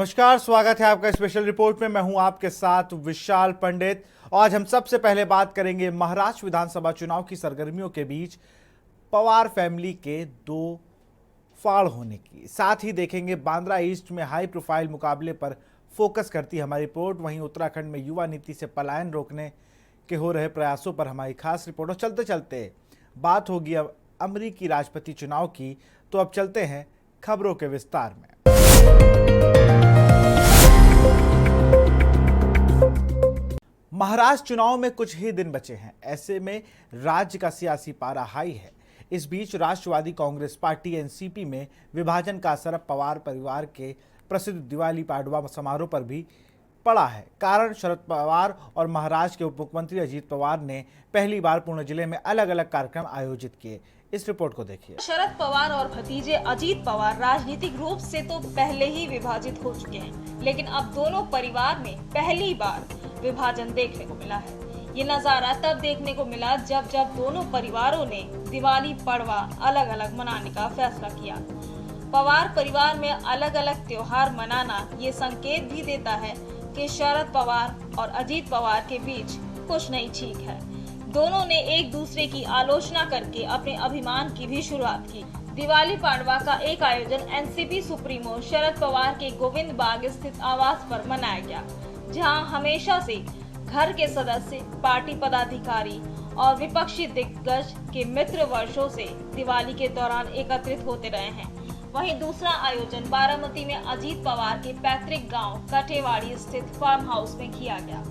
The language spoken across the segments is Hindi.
नमस्कार, स्वागत है आपका स्पेशल रिपोर्ट में। मैं हूं आपके साथ विशाल पंडित। आज हम सबसे पहले बात करेंगे महाराष्ट्र विधानसभा चुनाव की सरगर्मियों के बीच पवार फैमिली के दो फाड़ होने की। साथ ही देखेंगे बांद्रा ईस्ट में हाई प्रोफाइल मुकाबले पर फोकस करती है हमारी रिपोर्ट। वहीं उत्तराखंड में युवा नीति से पलायन रोकने के हो रहे प्रयासों पर हमारी खास रिपोर्ट। और चलते चलते बात होगी अब अमेरिकी राष्ट्रपति चुनाव की, तो अब चलते हैं खबरों के विस्तार में। महाराष्ट्र चुनाव में कुछ ही दिन बचे हैं, ऐसे में राज्य का सियासी पारा हाई है। इस बीच राष्ट्रवादी कांग्रेस पार्टी एनसीपी में विभाजन का असर पवार परिवार के प्रसिद्ध दिवाली पाडवा समारोह पर भी पड़ा है। कारण शरद पवार और महाराष्ट्र के उप मुख्यमंत्री अजीत पवार ने पहली बार पुणे जिले में अलग अलग कार्यक्रम आयोजित किए। इस रिपोर्ट को देखिए। शरद पवार और भतीजे अजीत पवार राजनीतिक रूप से तो पहले ही विभाजित हो चुके हैं, लेकिन अब दोनों परिवार में पहली बार विभाजन देखने को मिला है। ये नजारा तब देखने को मिला जब दोनों परिवारों ने दिवाली पड़वा अलग अलग मनाने का फैसला किया। पवार परिवार में अलग अलग त्योहार मनाना ये संकेत भी देता है कि शरद पवार और अजीत पवार के बीच कुछ नहीं ठीक है। दोनों ने एक दूसरे की आलोचना करके अपने अभिमान की भी शुरुआत की। दिवाली पाडवा का एक आयोजन एनसीपी सुप्रीमो शरद पवार के गोविंद बाग स्थित आवास पर मनाया गया, जहां हमेशा से घर के सदस्य, पार्टी पदाधिकारी और विपक्षी दिग्गज के मित्र वर्षों से दिवाली के दौरान एकत्रित होते रहे हैं। वहीं दूसरा आयोजन बारामती में अजीत पवार के पैतृक गांव कटेवाड़ी स्थित फार्म हाउस में किया गया।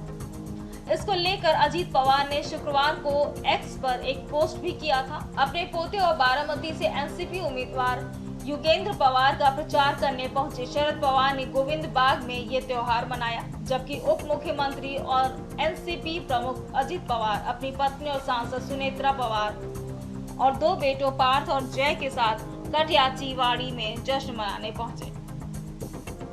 इसको लेकर अजीत पवार ने शुक्रवार को एक्स पर एक पोस्ट भी किया था। अपने पोते और बारामती से एनसीपी उम्मीदवार युगेंद्र पवार का प्रचार करने पहुंचे शरद पवार ने गोविंद बाग में ये त्योहार मनाया, जबकि उप मुख्यमंत्री और एनसीपी प्रमुख अजीत पवार अपनी पत्नी और सांसद सुनेत्रा पवार और दो बेटों पार्थ और जय के साथ कटियाचीवाड़ी में जश्न मनाने पहुंचे।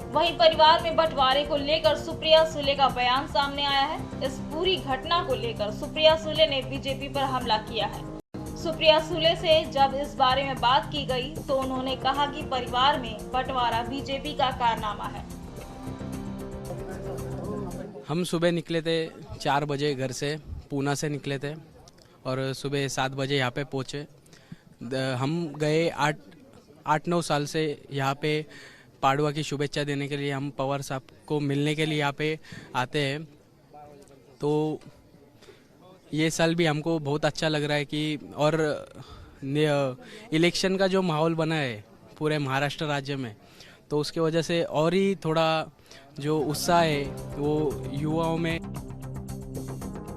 वहीं परिवार में बंटवारे को लेकर सुप्रिया सुले का बयान सामने आया है। इस पूरी घटना को लेकर सुप्रिया सुले ने बीजेपी पर हमला किया है। सुप्रिया सुले से जब इस बारे में बात की गई तो उन्होंने कहा कि परिवार में बंटवारा बीजेपी का कारनामा है। हम सुबह निकले थे 4 बजे घर से, पूना से निकले थे और सुबह 7 बजे यहाँ पे पहुँचे। हम गए 8-9 साल से यहाँ पे पाडवा की शुभेच्छा देने के लिए, हम पवार साहब को मिलने के लिए यहाँ पे आते हैं। तो ये साल भी हमको बहुत अच्छा लग रहा है कि और इलेक्शन का जो माहौल बना है पूरे महाराष्ट्र राज्य में, तो उसके वजह से और ही थोड़ा जो उत्साह है वो युवाओं में।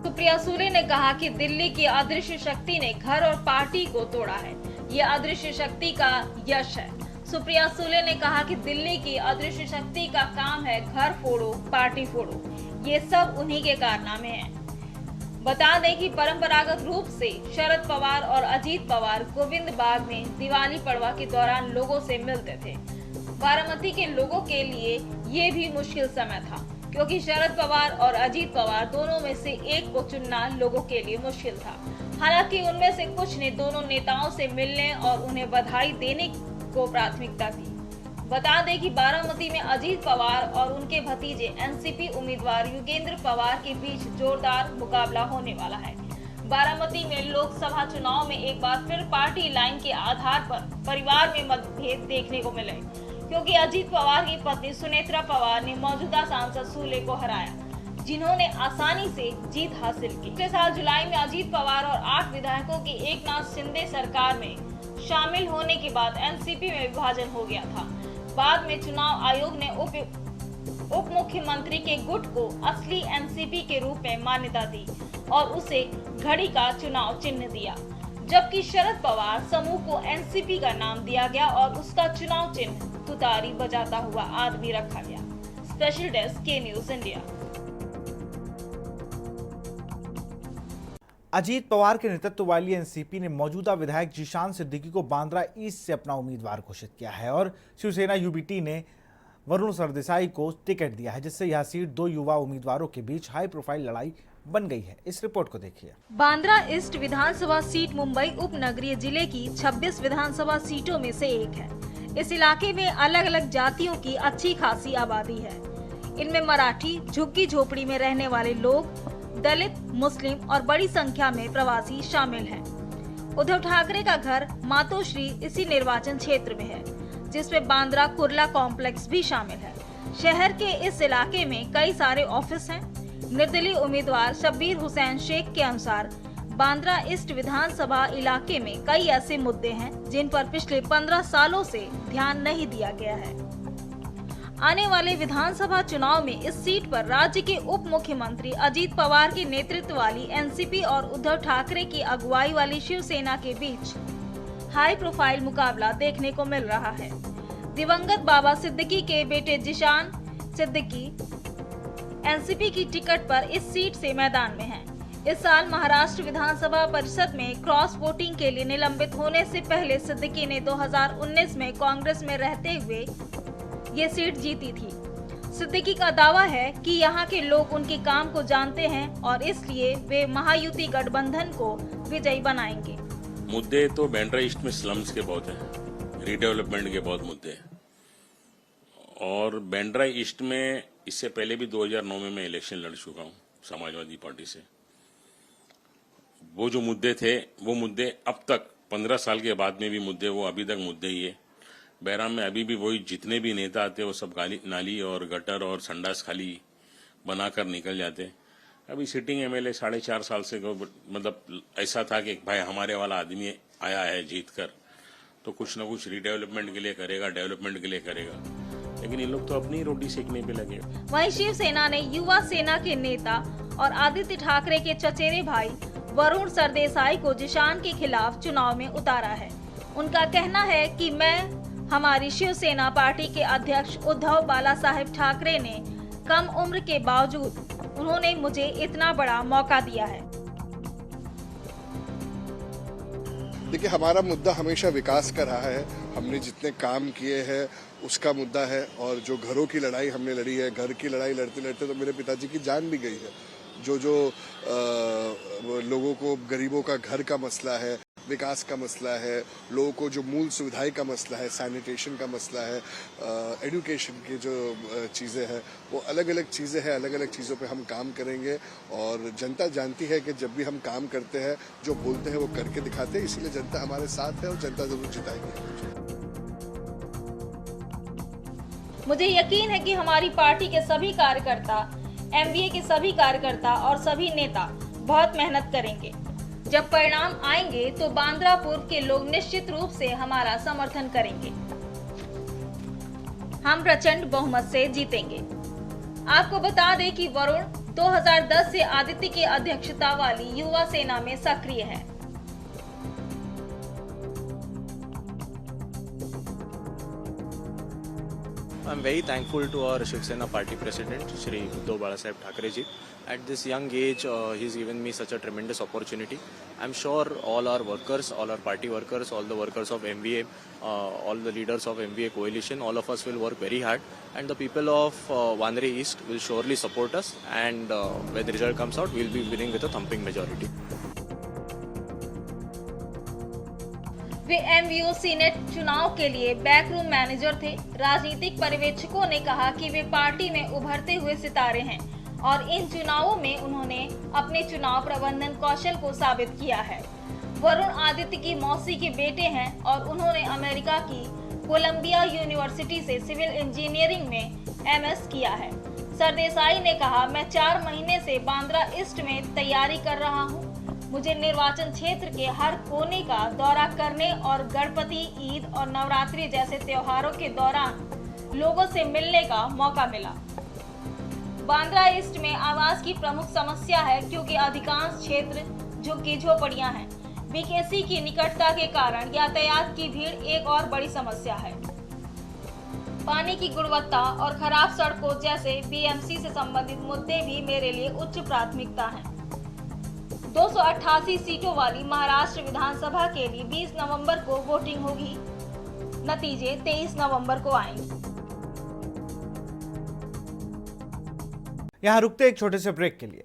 सुप्रिया सुले ने कहा कि दिल्ली की अदृश्य शक्ति ने घर और पार्टी को तोड़ा है। ये अदृश्य शक्ति का यश है। सुप्रिया सुले ने कहा कि दिल्ली की अदृश्य शक्ति का काम है घर फोड़ो, पार्टी फोड़ो। ये सब उन्हीं के कारनामे हैं। बता दें कि परंपरागत रूप से शरद पवार और अजीत पवार गोविंद बाग में दिवाली पड़वा के दौरान लोगों से मिलते थे। बारामती के लोगों के लिए ये भी मुश्किल समय था, क्योंकि शरद पवार और अजीत पवार दोनों में से एक को चुनना लोगों के लिए मुश्किल था। हालांकि उनमें से कुछ ने दोनों नेताओं से मिलने और उन्हें बधाई देने को प्राथमिकता दी। बता दें कि बारामती में अजीत पवार और उनके भतीजे एनसीपी उम्मीदवार युगेंद्र पवार के बीच जोरदार मुकाबला होने वाला है। बारामती में लोकसभा चुनाव में एक बार फिर पार्टी लाइन के आधार पर परिवार में मतभेद देखने को मिले, क्योंकि अजीत पवार की पत्नी सुनेत्रा पवार ने मौजूदा सांसद सुले को हराया, जिन्होंने आसानी से जीत हासिल की। पिछले साल जुलाई में अजीत पवार और 8 विधायकों की एकनाथ शिंदे सरकार में शामिल होने के बाद एनसीपी में विभाजन हो गया था। बाद में चुनाव आयोग ने उप मुख्यमंत्री के गुट को असली एनसीपी के रूप में मान्यता दी और उसे घड़ी का चुनाव चिन्ह दिया, जबकि शरद पवार समूह को एनसीपी का नाम दिया गया और उसका चुनाव चिन्ह तुतारी बजाता हुआ आदमी रखा गया। स्पेशल डेस्क के न्यूज इंडिया। अजीत पवार के नेतृत्व वाली एनसीपी ने मौजूदा विधायक जीशान सिद्दीकी को बांद्रा ईस्ट से अपना उम्मीदवार घोषित किया है और शिवसेना यूबीटी ने वरुण सरदेसाई को टिकट दिया है, जिससे यह सीट दो युवा उम्मीदवारों के बीच हाई प्रोफाइल लड़ाई बन गई है। इस रिपोर्ट को देखिए। बांद्रा ईस्ट विधानसभा सीट मुंबई उप नगरीय जिले की 26 विधानसभा सीटों में से एक है। इस इलाके में अलग अलग जातियों की अच्छी खासी आबादी है। इनमें मराठी, झुग्गी झोपड़ी में रहने वाले लोग, दलित, मुस्लिम और बड़ी संख्या में प्रवासी शामिल हैं। उद्धव ठाकरे का घर मातोश्री इसी निर्वाचन क्षेत्र में है, जिसमें बांद्रा कुर्ला कॉम्प्लेक्स भी शामिल है। शहर के इस इलाके में कई सारे ऑफिस हैं। निर्दलीय उम्मीदवार शब्बीर हुसैन शेख के अनुसार बांद्रा ईस्ट विधानसभा इलाके में कई ऐसे मुद्दे हैं जिन पर पिछले 15 सालों से ध्यान नहीं दिया गया है। आने वाले विधानसभा चुनाव में इस सीट पर राज्य के उप मुख्यमंत्री अजीत पवार के नेतृत्व वाली एनसीपी और उद्धव ठाकरे की अगुवाई वाली शिवसेना के बीच हाई प्रोफाइल मुकाबला देखने को मिल रहा है। दिवंगत बाबा सिद्दीकी के बेटे जिशान सिद्दीकी एनसीपी की टिकट पर इस सीट से मैदान में हैं। इस साल महाराष्ट्र विधानसभा परिषद में क्रॉस वोटिंग के लिए निलंबित होने से पहले सिद्दीकी ने 2019 में कांग्रेस में रहते हुए ये सीट जीती थी। सिद्दीकी का दावा है कि यहाँ के लोग उनके काम को जानते हैं और इसलिए वे महायुति गठबंधन को विजयी बनाएंगे। मुद्दे तो बांद्रा ईस्ट में स्लम्स के बहुत हैं, रीडेवलपमेंट के बहुत मुद्दे हैं। और बांद्रा ईस्ट में इससे पहले भी 2009 में मैं इलेक्शन लड़ चुका हूँ समाजवादी पार्टी से। वो जो मुद्दे थे वो मुद्दे अब तक 15 साल के बाद में भी मुद्दे वो अभी तक मुद्दे ही है। बैराम में अभी भी वही जितने भी नेता आते वो सब नाली और गटर और संडास खाली बनाकर निकल जाते। अभी सिटिंग एमएलए 4.5 साल से मतलब ऐसा था कि भाई हमारे वाला आदमी आया है जीत कर तो कुछ ना कुछ रीडेवलपमेंट के लिए करेगा, डेवलपमेंट के लिए करेगा, लेकिन ये लोग तो अपनी रोटी सेकने पे लगे। वहीं शिवसेना ने युवा सेना के नेता और आदित्य ठाकरे के चचेरे भाई वरुण सरदेसाई को जिशान के खिलाफ चुनाव में उतारा है। उनका कहना है कि मैं हमारी शिवसेना पार्टी के अध्यक्ष उद्धव बाला साहेब ठाकरे ने कम उम्र के बावजूद उन्होंने मुझे इतना बड़ा मौका दिया है। देखिए, हमारा मुद्दा हमेशा विकास का रहा है। हमने जितने काम किए हैं उसका मुद्दा है। और जो घरों की लड़ाई हमने लड़ी है, घर की लड़ाई लड़ते लड़ते तो मेरे पिताजी की जान भी गई है। जो लोगों को, गरीबों का घर का मसला है, विकास का मसला है, लोगों को जो मूल सुविधाएं का मसला है, सैनिटेशन का मसला है, एजुकेशन की जो चीज़ें हैं, वो अलग अलग चीज़ें हैं। अलग अलग चीज़ों पे हम काम करेंगे और जनता जानती है कि जब भी हम काम करते हैं, जो बोलते हैं वो करके दिखाते हैं। इसीलिए जनता हमारे साथ है और जनता जरूर जिताएगी। मुझे यकीन है कि हमारी पार्टी के सभी कार्यकर्ता, एमवीए के सभी कार्यकर्ता और सभी नेता बहुत मेहनत करेंगे। जब परिणाम आएंगे तो बांद्रा पूर्व के लोग निश्चित रूप से हमारा समर्थन करेंगे। हम प्रचंड बहुमत से जीतेंगे। आपको बता दें कि वरुण 2010 से आदित्य की अध्यक्षता वाली युवा सेना में सक्रिय है। I'm very thankful to our Shiv Sena party president, Shri Uddhav Bala Saheb Thackeray ji. At this young age, he's given me such a tremendous opportunity. I'm sure all our workers, all our party workers, all the workers of MVA, all the leaders of MVA coalition, all of us will work very hard. And the people of Bandra East will surely support us. And when the result comes out, we'll be winning with a thumping majority. वे एमवीओ सीनेट चुनाव के लिए बैकरूम मैनेजर थे। राजनीतिक पर्यवेक्षकों ने कहा कि वे पार्टी में उभरते हुए सितारे हैं और इन चुनावों में उन्होंने अपने चुनाव प्रबंधन कौशल को साबित किया है। वरुण आदित्य की मौसी के बेटे हैं और उन्होंने अमेरिका की कोलंबिया यूनिवर्सिटी से सिविल इंजीनियरिंग में एमएस किया है। सरदेसाई ने कहा, मैं 4 महीने से बांद्रा ईस्ट में तैयारी कर रहा हूँ। मुझे निर्वाचन क्षेत्र के हर कोने का दौरा करने और गणपति, ईद और नवरात्रि जैसे त्योहारों के दौरान लोगों से मिलने का मौका मिला। बांद्रा ईस्ट में आवास की प्रमुख समस्या है क्योंकि अधिकांश क्षेत्र झुग्गी झोपड़ियां हैं। बीकेसी की निकटता के कारण यातायात की भीड़ एक और बड़ी समस्या है। पानी की गुणवत्ता और खराब सड़कों जैसे बीएमसी से संबंधित मुद्दे भी मेरे लिए उच्च प्राथमिकता हैं। 288 सीटों वाली महाराष्ट्र विधानसभा के लिए 20 नवंबर को वोटिंग होगी। नतीजे 23 नवंबर को आएंगे। यहां रुकते एक छोटे से ब्रेक के लिए।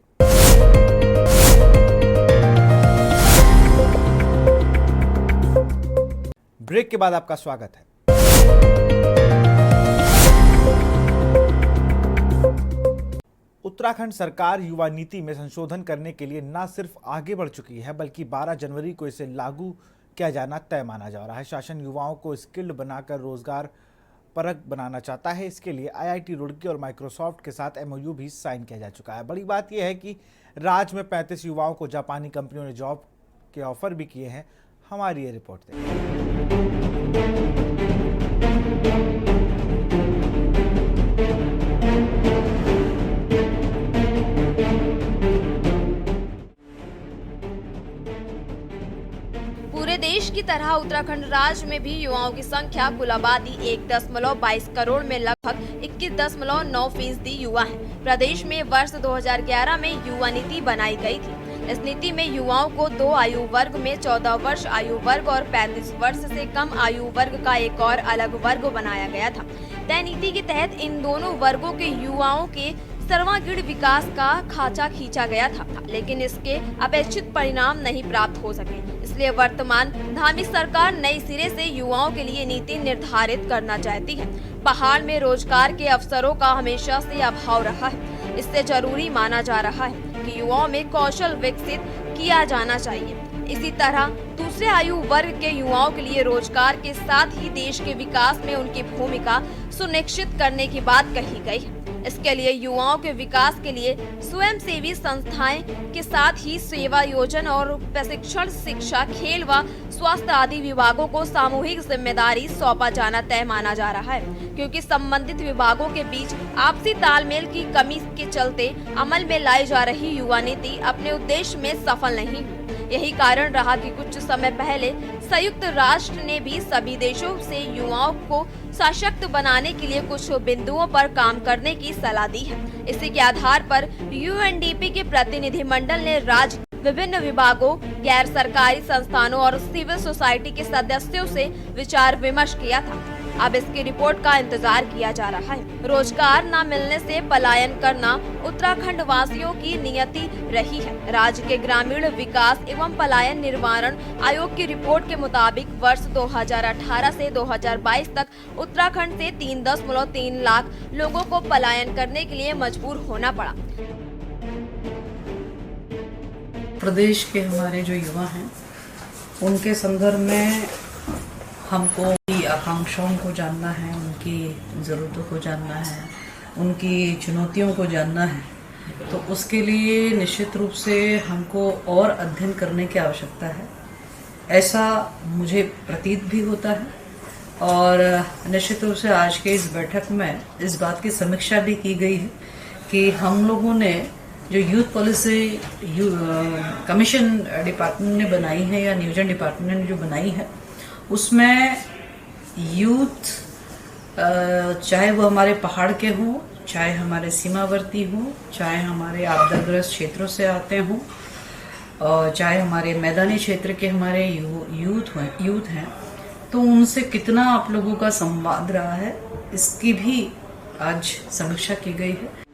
ब्रेक के बाद आपका स्वागत है। उत्तराखंड सरकार युवा नीति में संशोधन करने के लिए न सिर्फ आगे बढ़ चुकी है बल्कि 12 जनवरी को इसे लागू किया जाना तय माना जा रहा है। शासन युवाओं को स्किल्ड बनाकर रोजगार परक बनाना चाहता है। इसके लिए IIT रुड़की और माइक्रोसॉफ्ट के साथ MOU भी साइन किया जा चुका है। बड़ी बात यह है कि राज्य में 35 युवाओं को जापानी कंपनियों ने जॉब के ऑफर भी किए हैं। हमारी ये रिपोर्ट देखिए। पूरे देश की तरह उत्तराखंड राज्य में भी युवाओं की संख्या कुल आबादी 1.22 करोड़ में लगभग 21.9% युवा हैं। प्रदेश में वर्ष 2011 में युवा नीति बनाई गई थी। इस नीति में युवाओं को 2 आयु वर्ग में 14 वर्ष आयु वर्ग और 35 वर्ष से कम आयु वर्ग का एक और अलग वर्ग बनाया गया था। तय नीति के तहत इन दोनों वर्गों के युवाओं के सर्वांगीण विकास का खाचा खींचा गया था, लेकिन इसके अपेक्षित परिणाम नहीं प्राप्त हो सके। इसलिए वर्तमान धामी सरकार नए सिरे से युवाओं के लिए नीति निर्धारित करना चाहती है। पहाड़ में रोजगार के अवसरों का हमेशा से अभाव रहा है। इससे जरूरी माना जा रहा है कि युवाओं में कौशल विकसित किया जाना चाहिए। इसी तरह दूसरे आयु वर्ग के युवाओं के लिए रोजगार के साथ ही देश के विकास में उनकी भूमिका सुनिश्चित करने की बात कही गई है। इसके लिए युवाओं के विकास के लिए स्वयंसेवी संस्थाएं के साथ ही सेवा योजना और प्रशिक्षण, शिक्षा, खेल व स्वास्थ्य आदि विभागों को सामूहिक जिम्मेदारी सौंपा जाना तय माना जा रहा है, क्योंकि संबंधित विभागों के बीच आपसी तालमेल की कमी के चलते अमल में लाई जा रही युवा नीति अपने उद्देश्य में सफल नहीं हुई। यही कारण रहा कि कुछ समय पहले संयुक्त राष्ट्र ने भी सभी देशों से युवाओं को सशक्त बनाने के लिए कुछ बिंदुओं पर काम करने की सलाह दी है। इसी के आधार पर UNDP के प्रतिनिधिमंडल ने राज्य विभिन्न विभागों, गैर सरकारी संस्थानों और सिविल सोसाइटी के सदस्यों से विचार विमर्श किया था। अब इसकी रिपोर्ट का इंतजार किया जा रहा है। रोजगार न मिलने से पलायन करना उत्तराखंड वासियों की नियति रही है। राज्य के ग्रामीण विकास एवं पलायन निवारण आयोग की रिपोर्ट के मुताबिक वर्ष 2018 से 2022 तक उत्तराखंड से 3.3 लाख लोगों को पलायन करने के लिए मजबूर होना पड़ा। प्रदेश के हमारे जो युवा हैं उनके संदर्भ में हमको उनकी आकांक्षाओं को जानना है, उनकी ज़रूरतों को जानना है, उनकी चुनौतियों को जानना है। तो उसके लिए निश्चित रूप से हमको और अध्ययन करने की आवश्यकता है, ऐसा मुझे प्रतीत भी होता है। और निश्चित रूप से आज के इस बैठक में इस बात की समीक्षा भी की गई है कि हम लोगों ने जो यूथ पॉलिसी कमीशन डिपार्टमेंट ने बनाई है या नियोजन डिपार्टमेंट ने जो बनाई है, उसमें यूथ चाहे वो हमारे पहाड़ के हों, चाहे हमारे सीमावर्ती हों, चाहे हमारे आपदाग्रस्त क्षेत्रों से आते हों, और चाहे हमारे मैदानी क्षेत्र के हमारे यूथ हैं, तो उनसे कितना आप लोगों का संवाद रहा है, इसकी भी आज समीक्षा की गई है।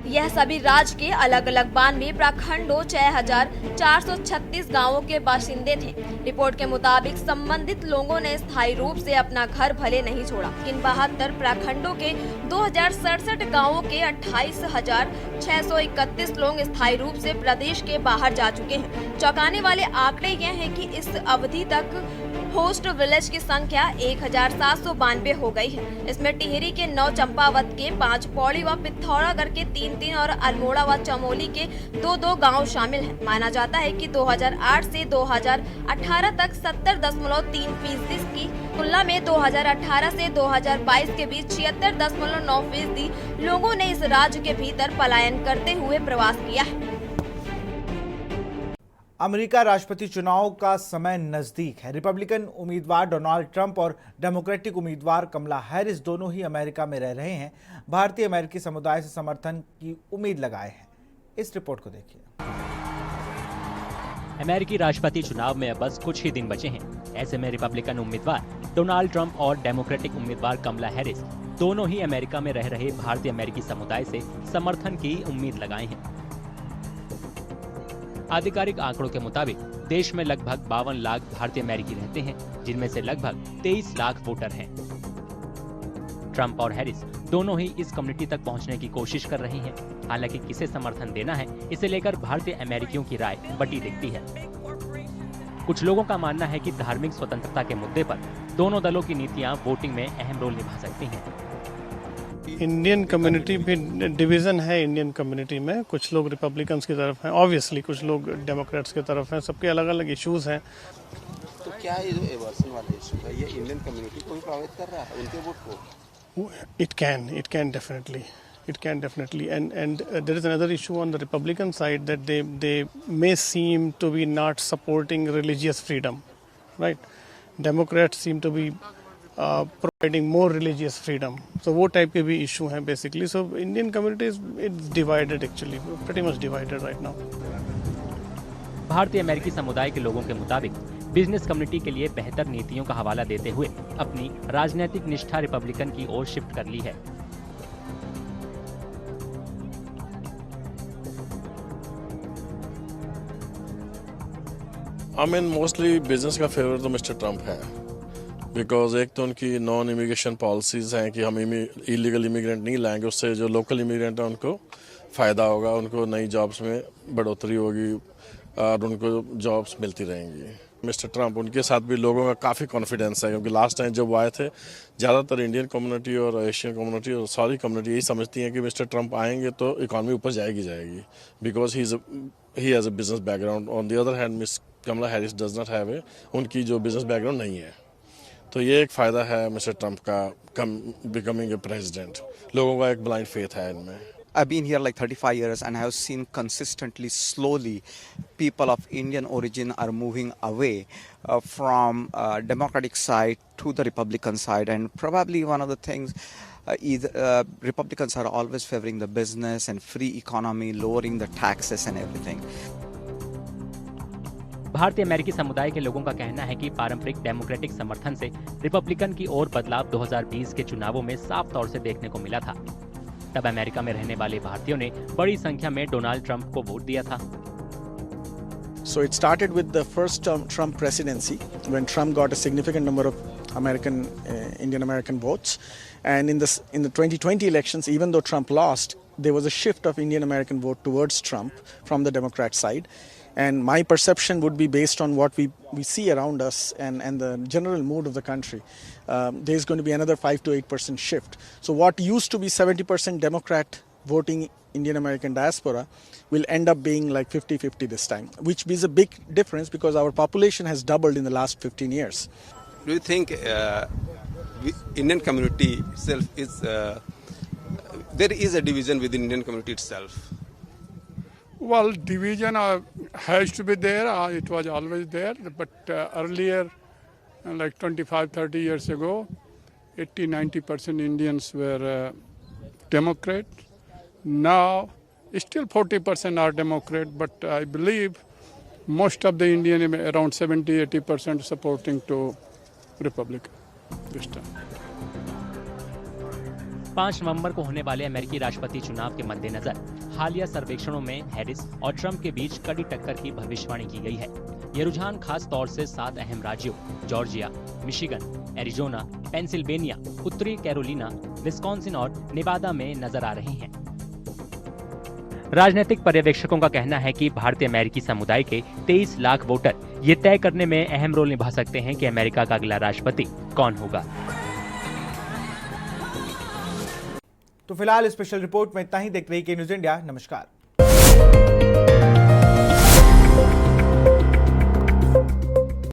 यह सभी राज्य के अलग अलग 92 प्रखंडों 6436 गांवों के बाशिंदे थे। रिपोर्ट के मुताबिक संबंधित लोगों ने स्थायी रूप से अपना घर भले नहीं छोड़ा। इन 72 प्रखंडों के 2067 गांवों के 28,631 लोग स्थायी रूप से प्रदेश के बाहर जा चुके हैं। चौंकाने वाले आंकड़े यह हैं कि इस अवधि तक होस्ट विलेज की संख्या 1792 हो गई है। इसमें टिहरी के 9, चंपावत के 5, पौड़ी व पिथौरागढ़ के 3 और अल्मोड़ा व चमोली के 2 गांव शामिल हैं। माना जाता है कि 2008 से 2018 तक 70.3% की तुलना में 2018 से 2022 के बीच 76.9% लोगों ने इस राज्य के भीतर पलायन करते हुए प्रवास किया है। अमेरिका राष्ट्रपति चुनाव का समय नजदीक है। रिपब्लिकन उम्मीदवार डोनाल्ड ट्रंप और डेमोक्रेटिक उम्मीदवार कमला हैरिस दोनों ही अमेरिका में रह रहे हैं। भारतीय अमेरिकी समुदाय से समर्थन की उम्मीद लगाए हैं। इस रिपोर्ट को देखिए। अमेरिकी राष्ट्रपति चुनाव में अब बस कुछ ही दिन बचे हैं। ऐसे में रिपब्लिकन उम्मीदवार डोनाल्ड ट्रंप और डेमोक्रेटिक उम्मीदवार कमला हैरिस दोनों ही अमेरिका में रह रहे भारतीय अमेरिकी समुदाय से समर्थन की उम्मीद लगाए हैं। आधिकारिक आंकड़ों के मुताबिक देश में लगभग 52 लाख भारतीय अमेरिकी रहते हैं, जिनमें से लगभग 23 लाख वोटर हैं। ट्रंप और हैरिस दोनों ही इस कम्युनिटी तक पहुंचने की कोशिश कर रही हैं। हालांकि किसे समर्थन देना है, इसे लेकर भारतीय अमेरिकियों की राय बटी दिखती है। कुछ लोगों का मानना है कि धार्मिक स्वतंत्रता के मुद्दे पर दोनों दलों की नीतियां वोटिंग में अहम रोल निभा सकती हैं। इंडियन कम्युनिटी में डिवीज़न है। इंडियन कम्युनिटी में कुछ लोग रिपब्लिकन्स की तरफ हैं, ऑब्वियसली कुछ लोग डेमोक्रेट्स की तरफ हैं। सबके अलग अलग इश्यूज हैं। तो क्या ये जो एवर्सन वाला इशू है, ये इंडियन कम्युनिटी को भी प्रभावित कर रहा है, उनके वोट को? It can definitely, and there is another issue on the Republican side that they may seem to be not supporting religious freedom, right? Democrats seem to be providing more religious freedom, so वो type के भी issue हैं basically. So Indian community it's divided actually, pretty much divided right now. भारतीय अमेरिकी समुदाय के लोगों के मुताबिक बिजनेस कम्युनिटी के लिए बेहतर नीतियों का हवाला देते हुए अपनी राजनीतिक निष्ठा रिपब्लिकन की ओर शिफ्ट कर ली है। मोस्टली बिजनेस का फेवर तो मिस्टर ट्रम्प है, बिकॉज एक तो उनकी नॉन इमिग्रेशन पॉलिसीज हैं कि हम इलीगल इमिग्रेंट नहीं लाएंगे, उससे जो लोकल इमिग्रेंट हैं उनको फ़ायदा होगा, उनको नई जॉब्स में बढ़ोतरी होगी और उनको जॉब्स मिलती रहेंगी। मिस्टर ट्रम्प, उनके साथ भी लोगों का काफ़ी कॉन्फिडेंस है, क्योंकि लास्ट टाइम जब वो आए थे ज़्यादातर इंडियन कम्युनिटी और एशियन कम्युनिटी और सारी कम्युनिटी यही समझती हैं कि मिस्टर ट्रम्प आएंगे तो इकॉनमी ऊपर जाएगी, because he has a business background. On the other hand miss Kamala Harris does not have उनकी जो बिजनेस बैकग्राउंड नहीं है, तो ये एक फ़ायदा है मिस्टर ट्रम्प का बिकमिंग ए प्रेसिडेंट। लोगों का एक ब्लाइंड फेथ है इनमें। I've been here like 35 years and I have seen consistently, slowly, people of Indian origin are moving away from Democratic side to the Republican side, and probably one of the things is Republicans are always favoring the business and free economy, lowering the taxes and everything. भारतीय अमेरिकी समुदाय के लोगों का कहना है कि पारंपरिक डेमोक्रेटिक समर्थन से रिपब्लिकन की ओर बदलाव 2020 के चुनावों में साफ तौर से देखने को मिला था। तब अमेरिका में रहने वाले भारतीयों ने बड़ी संख्या में डोनाल्ड ट्रंप को वोट दिया था। So it started with the first Trump presidency, when Trump got a significant number of Indian American votes, and in the 2020 elections, even though Trump lost, there was a shift of Indian American vote towards Trump from the Democrat side. And my perception would be based on what we see around us and the general mood of the country. There's going to be another 5 to 8% shift. So what used to be 70% Democrat voting Indian American diaspora will end up being like 50-50 this time, which is a big difference because our population has doubled in the last 15 years. Do you think Indian community itself is, there is a division within Indian community itself? Well, division has to be there. It was always there. But earlier, like 25-30 years ago, 80-90% Indians were Democrat. Now, still 40% are Democrat, but I believe most of the Indian, around 70-80% supporting to Republican this time. 5 नवंबर को होने वाले अमेरिकी राष्ट्रपति चुनाव के मद्देनजर हालिया सर्वेक्षणों में हैरिस और ट्रंप के बीच कड़ी टक्कर की भविष्यवाणी की गई है। ये रुझान खास तौर से 7 अहम राज्यों जॉर्जिया, मिशिगन, एरिजोना, पेंसिल्वेनिया, उत्तरी कैरोलिना, विस्कॉन्सिन और नेवादा में नजर आ रही हैं। राजनीतिक पर्यवेक्षकों का कहना है कि भारतीय अमेरिकी समुदाय के 23 लाख वोटर ये तय करने में अहम रोल निभा सकते हैं कि अमेरिका का अगला राष्ट्रपति कौन होगा। तो फिलहाल स्पेशल रिपोर्ट में इतना ही। देखते रहिए के न्यूज़ इंडिया। नमस्कार।